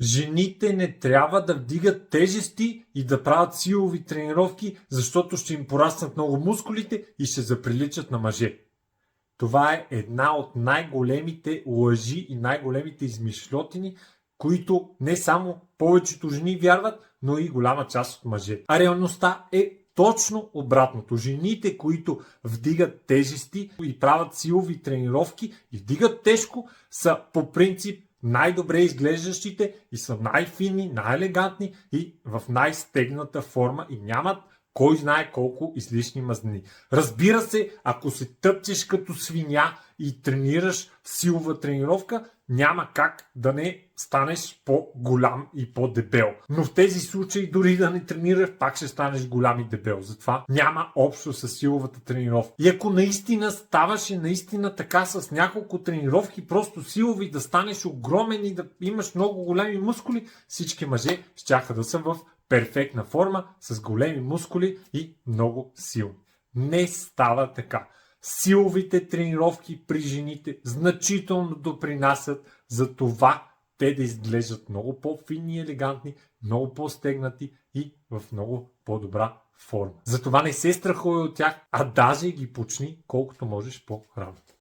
Жените не трябва да вдигат тежести и да правят силови тренировки, защото ще им пораснат много мускулите и ще заприличат на мъже. Това е една от най-големите лъжи и най-големите измишльотини, които не само повечето жени вярват, но и голяма част от мъже. А реалността е точно обратното. Жените, които вдигат тежести и правят силови тренировки и вдигат тежко, са по принцип най-добре изглеждащите и са най-финни, най-елегантни и в най-стегната форма и нямат кой знае колко излишни мазнини. Разбира се, ако се тъпчеш като свиня и тренираш силова тренировка, няма как да не станеш по-голям и по-дебел. Но в тези случаи дори да не тренираш, пак ще станеш голям и дебел. Затова няма общо с силовата тренировка. И ако наистина ставаше наистина така с няколко тренировки, просто силови, да станеш огромен и да имаш много големи мускули, всички мъже щяха да са в перфектна форма, с големи мускули и много силни. Не става така. Силовите тренировки при жените значително допринасят за това те да изглеждат много по-финни и елегантни, много по-стегнати и в много по-добра форма. Затова не се страхувай от тях, а даже ги почни колкото можеш по-рано.